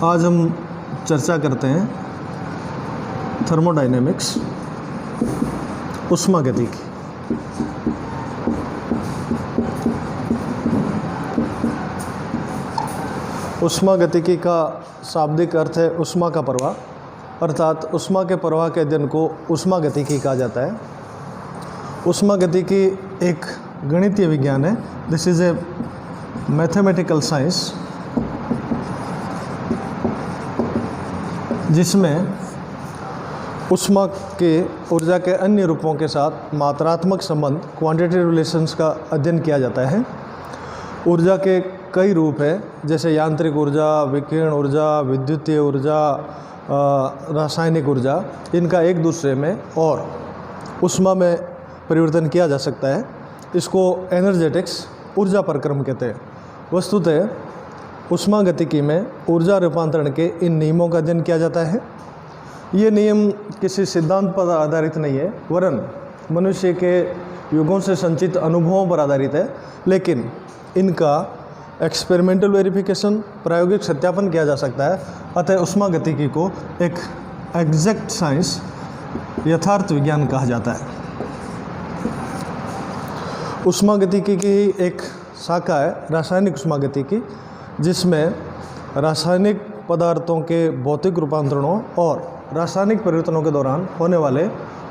आज हम चर्चा करते हैं थर्मोडायनेमिक्स, ऊष्मागतिकी। ऊष्मागतिकी का शाब्दिक अर्थ है ऊष्मा का प्रवाह, अर्थात ऊष्मा के प्रवाह के अध्ययन को ऊष्मागतिकी कहा जाता है। ऊष्मागतिकी एक गणितीय विज्ञान है। This is a mathematical science जिसमें ऊष्मा के ऊर्जा के अन्य रूपों के साथ मात्रात्मक संबंध, क्वांटिटेटिव रिलेशंस का अध्ययन किया जाता है। ऊर्जा के कई रूप हैं, जैसे यांत्रिक ऊर्जा, विकिरण ऊर्जा, विद्युतीय ऊर्जा, रासायनिक ऊर्जा। इनका एक दूसरे में और ऊष्मा में परिवर्तन किया जा सकता है। इसको एनर्जेटिक्स, ऊर्जा परक्रम कहते हैं। वस्तुतः ऊष्मागतिकी में ऊर्जा रूपांतरण के इन नियमों का अध्ययन किया जाता है। ये नियम किसी सिद्धांत पर आधारित नहीं है, वरन मनुष्य के युगों से संचित अनुभवों पर आधारित है, लेकिन इनका एक्सपेरिमेंटल वेरिफिकेशन, प्रायोगिक सत्यापन किया जा सकता है। अतः ऊष्मागतिकी को एक एग्जैक्ट साइंस, यथार्थ विज्ञान कहा जाता है। ऊष्मागतिकी की एक शाखा है रासायनिक ऊष्मागतिकी, जिसमें रासायनिक पदार्थों के भौतिक रूपांतरणों और रासायनिक परिवर्तनों के दौरान होने वाले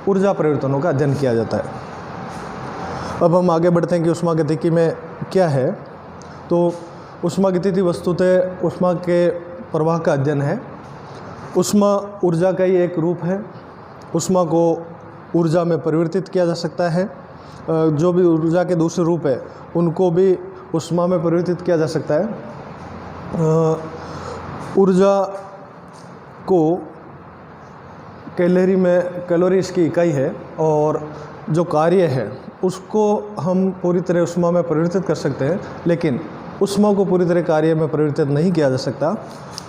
ऊर्जा परिवर्तनों का अध्ययन किया जाता है। अब हम आगे बढ़ते हैं कि ऊष्मागतिकी में क्या है। तो ऊष्मागतिकी वस्तुतः ऊष्मा के प्रवाह का अध्ययन है। ऊष्मा ऊर्जा का ही एक रूप है। ऊष्मा को ऊर्जा में परिवर्तित किया जा सकता है। जो भी ऊर्जा के दूसरे रूप है उनको भी ऊष्मा में परिवर्तित किया जा सकता है। ऊर्जा को कैलोरी इसकी इकाई है, और जो कार्य है उसको हम पूरी तरह ऊष्मा में परिवर्तित कर सकते हैं, लेकिन ऊष्मा को पूरी तरह कार्य में परिवर्तित नहीं किया जा सकता।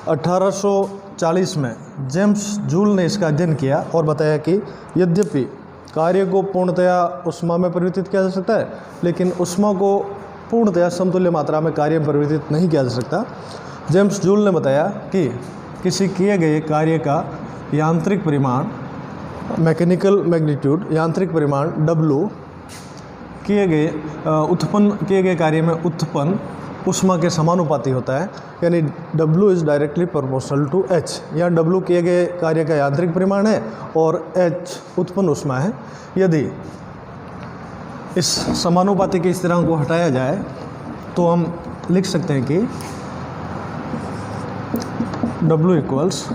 1840 में जेम्स जूल ने इसका अध्ययन किया और बताया कि यद्यपि कार्य को पूर्णतया ऊष्मा में परिवर्तित किया जा सकता है, लेकिन ऊष्मा को पूर्णतया समतुल्य मात्रा में कार्य में परिवर्तित नहीं किया जा सकता। जेम्स जूल ने बताया कि किसी किए गए कार्य का यांत्रिक परिमाण, मैकेनिकल मैग्नीट्यूड, यांत्रिक परिमाण W उत्पन्न किए गए कार्य में उत्पन्न ऊष्मा के समानुपाती होता है, यानी W is directly proportional to H। यहाँ W किए गए कार्य का यांत्रिक परिमाण है और H उत्पन्न ऊष्मा है। यदि इस समानुपाती के स्थिरांक को हटाया जाए तो हम लिख सकते हैं कि W इक्वल्स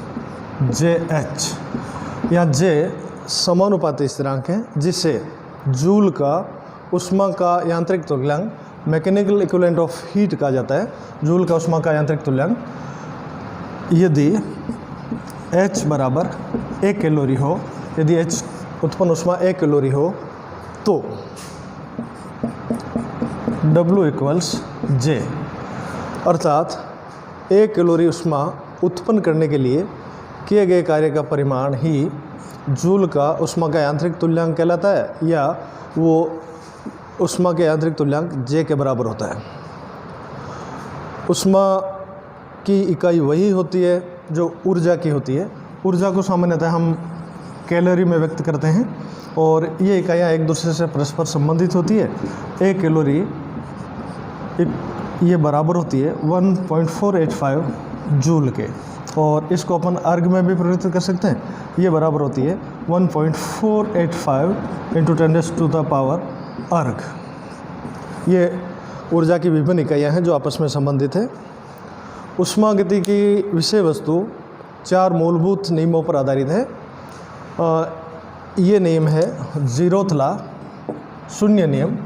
JH। यहाँ J समानुपाती स्थिरांक है, जिसे जूल का ऊष्मा का यांत्रिक तुल्यांक, मैकेनिकल इक्विवेलेंट ऑफ हीट कहा जाता है। जूल का ऊष्मा का यांत्रिक तुल्यांक यदि H बराबर 1 कैलोरी हो, यदि H उत्पन्न ऊष्मा 1 कैलोरी हो तो W इक्वल्स J, अर्थात 1 कैलोरी ऊष्मा उत्पन्न करने के लिए किए गए कार्य का परिमाण ही जूल का ऊष्मा का यांत्रिक तुल्यांक कहलाता है, या वो ऊष्मा के यांत्रिक तुल्यांक J के बराबर होता है। ऊष्मा की इकाई वही होती है जो ऊर्जा की होती है। ऊर्जा को सामान्यतः हम कैलोरी में व्यक्त करते हैं, और ये इकाइयाँ एक दूसरे से परस्पर संबंधित होती है। 1 कैलोरी ये बराबर होती है 1.485 जूल के, और इसको अपन अर्ग में भी परिवर्तित कर सकते हैं। ये बराबर होती है 1.485 × 10⁻⁴ अर्ग। ये ऊर्जा की विभिन्न इकाइयाँ हैं जो आपस में संबंधित है। ऊष्मागतिकी की विषय वस्तु 4 मूलभूत नियमों पर आधारित है। ये नियम है जीरोथ लॉ, शून्य नियम,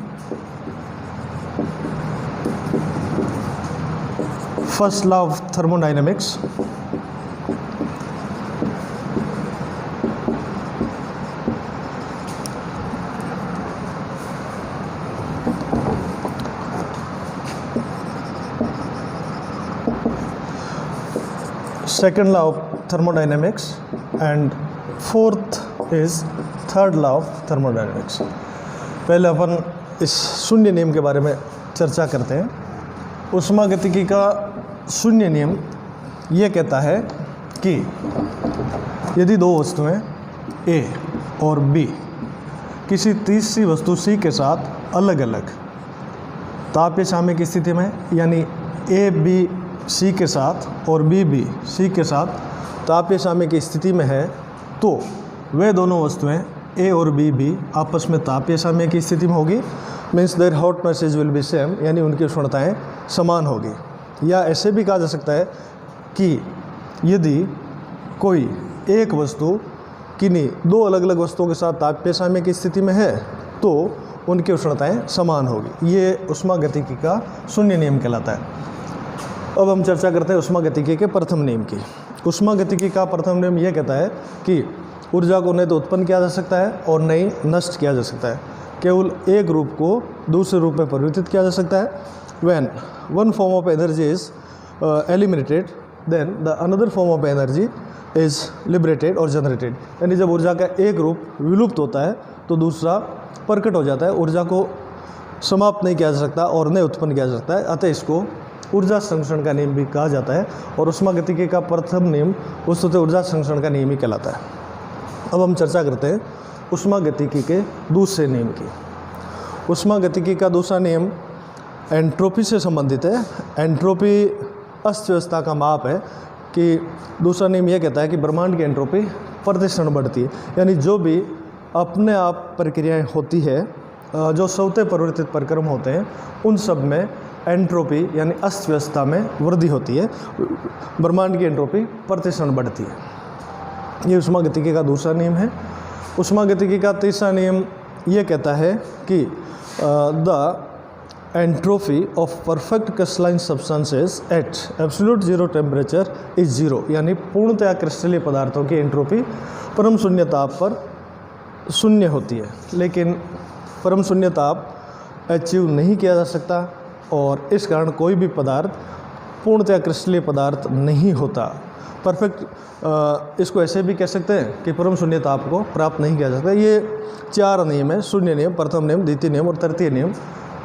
first law of thermodynamics, second law of thermodynamics, and fourth is third law of thermodynamics। पहले अपन इस शून्य नियम के बारे में चर्चा करते हैं। ऊष्मागतिकी का शून्य नियम ये कहता है कि यदि दो वस्तुएं A और B किसी तीसरी वस्तु C के साथ अलग अलग तापीय साम्य की स्थिति में, यानी A B C के साथ और B B C के साथ तापीय साम्य की स्थिति में है, तो वे दोनों वस्तुएं A और B भी आपस में तापीय साम्य की स्थिति में होगी। Means their hot message will be same, यानी उनकी उष्णताएं समान होगी। या ऐसे भी कहा जा सकता है कि यदि कोई एक वस्तु किन्हीं दो अलग अलग वस्तुओं के साथ तापीय साम्य की स्थिति में है तो उनकी उष्णताएं समान होगी। ये ऊष्मागतिकी का शून्य नियम कहलाता है। अब हम चर्चा करते हैं ऊष्मागतिकी के प्रथम नियम की। ऊष्मागतिकी का प्रथम नियम यह कहता है कि ऊर्जा को न तो उत्पन्न किया जा सकता है और न ही नष्ट किया जा सकता है। केवल एक रूप को दूसरे रूप में परिवर्तित किया जा सकता है। When one form of energy is eliminated then the another form of energy is liberated और जनरेटेड। यानी जब ऊर्जा का एक रूप विलुप्त होता है तो दूसरा प्रकट हो जाता है। ऊर्जा को समाप्त नहीं किया जा सकता और न उत्पन्न किया जा सकता है, अतः इसको ऊर्जा संरक्षण का नियम भी कहा जाता है। और ऊष्मागतिकी का प्रथम नियम वस्तुतः ऊर्जा संरक्षण का नियम ही कहलाता है। अब हम चर्चा करते हैं ऊष्मागतिकी के दूसरे नियम की। ऊष्मागतिकी का दूसरा नियम एंट्रोपी से संबंधित है। एंट्रोपी अस्त व्यवस्था का माप है कि दूसरा नियम यह कहता है कि ब्रह्मांड की एंट्रोपी प्रतिक्षण बढ़ती है। यानी जो भी अपने आप प्रक्रियाएं होती है, जो स्वतः परिवर्तित प्रक्रम होते हैं, उन सब में एंट्रोपी यानी अस्त व्यवस्था में वृद्धि होती है। ब्रह्मांड की एंट्रोपी प्रतिक्षण बढ़ती है। ये ऊष्मागतिकी का दूसरा नियम है। ऊष्मागतिकी का तीसरा नियम ये कहता है कि the entropy of perfect crystalline substances at absolute zero temperature is zero. यानी पूर्णतया क्रिस्टलीय पदार्थों की एंट्रोपी परम शून्य ताप पर शून्य होती है। लेकिन परम शून्य ताप अचीव नहीं किया जा सकता और इस कारण कोई भी पदार्थ पूर्णतया क्रिस्टलीय पदार्थ नहीं होता। परफेक्ट इसको ऐसे भी कह सकते हैं कि परम शून्य ताप को प्राप्त नहीं किया जा सकता। ये चार नियम है, शून्य नियम, प्रथम नियम, द्वितीय नियम और तृतीय नियम,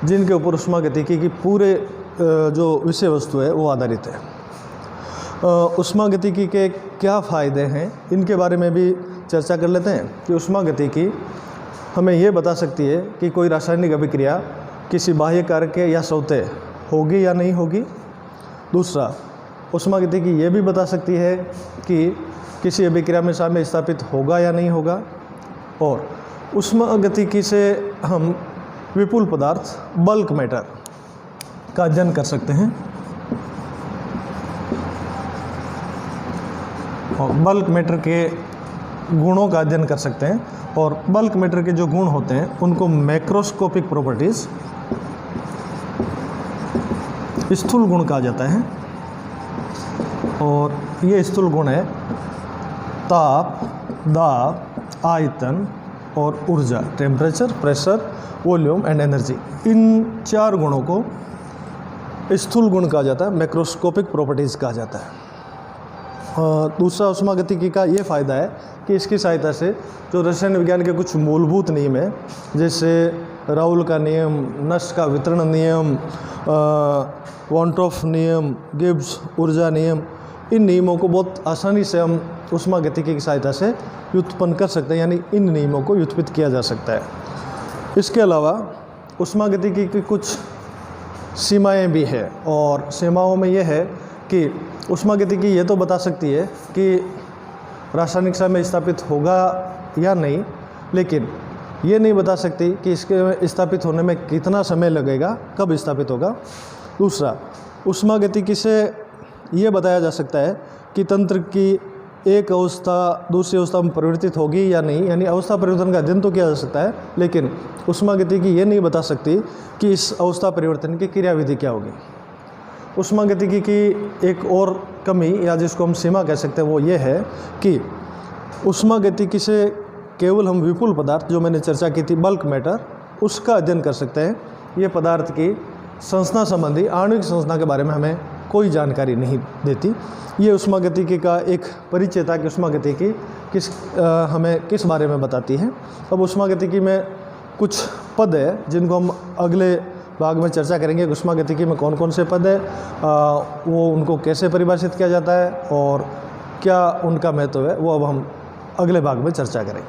जिनके ऊपर ऊष्मागतिकी की पूरे जो विषय वस्तु है वो आधारित है। ऊष्मागतिकी के क्या फ़ायदे हैं इनके बारे में भी चर्चा कर लेते हैं कि ऊष्मागतिकी हमें ये बता सकती है कि कोई रासायनिक अभिक्रिया किसी बाह्य कारक के या स्वतः होगी या नहीं होगी। दूसरा, ऊष्मागतिकी ये भी बता सकती है कि किसी अभिक्रिया में साम्य स्थापित होगा या नहीं होगा। और ऊष्मागतिकी से हम विपुल पदार्थ बल्क मैटर का अध्ययन कर सकते हैं और बल्क मैटर के गुणों का अध्ययन कर सकते हैं। और बल्क मैटर के जो गुण होते हैं उनको मैक्रोस्कोपिक प्रॉपर्टीज, स्थूल गुण कहा जाता है। और ये स्थूल गुण है ताप, दाब, आयतन और ऊर्जा, temperature, pressure, volume and energy. इन चार गुणों को स्थूल गुण कहा जाता है, मैक्रोस्कोपिक प्रॉपर्टीज़ कहा जाता है। दूसरा ऊष्मागतिकी का ये फ़ायदा है कि इसकी सहायता से जो रसायन विज्ञान के कुछ मूलभूत नियम है, जैसे राउल का नियम, नश का वितरण नियम, वॉन्ट्रॉफ नियम, गिब्स ऊर्जा नियम, इन नियमों को बहुत आसानी से हम ऊष्मागतिकी की सहायता से व्युत्पन्न कर सकते हैं। यानी इन नियमों को व्युत्पन्न किया जा सकता है। इसके अलावा ऊष्मागतिकी की कुछ सीमाएं भी है और सीमाओं में यह है कि ऊष्मागतिकी ये तो बता सकती है कि रासायनिक साम्य स्थापित होगा या नहीं, लेकिन ये नहीं बता सकती कि इसके स्थापित होने में कितना समय लगेगा, कब स्थापित होगा। दूसरा, ऊष्मागतिकी से ये बताया जा सकता है कि तंत्र की एक अवस्था दूसरी अवस्था में परिवर्तित होगी या नहीं, यानी अवस्था परिवर्तन का अध्ययन तो किया जा सकता है, लेकिन ऊष्मागतिकी ये नहीं बता सकती कि इस अवस्था परिवर्तन की क्रियाविधि क्या होगी। ऊष्मागतिकी की एक और कमी या जिसको हम सीमा कह सकते हैं वो ये है कि ऊष्मागतिकी से केवल हम विपुल पदार्थ, जो मैंने चर्चा की थी बल्क मैटर, उसका अध्ययन कर सकते हैं। ये पदार्थ की संरचना संबंधी आणविक संरचना के बारे में हमें कोई जानकारी नहीं देती। ये ऊष्मागतिकी का एक परिचय था कि ऊष्मागतिकी हमें किस बारे में बताती है। अब ऊष्मागतिकी में कुछ पद है जिनको हम अगले भाग में चर्चा करेंगे कि ऊष्मागतिकी में कौन कौन से पद है, वो उनको कैसे परिभाषित किया जाता है और क्या उनका महत्व है, वो अब हम अगले भाग में चर्चा करेंगे।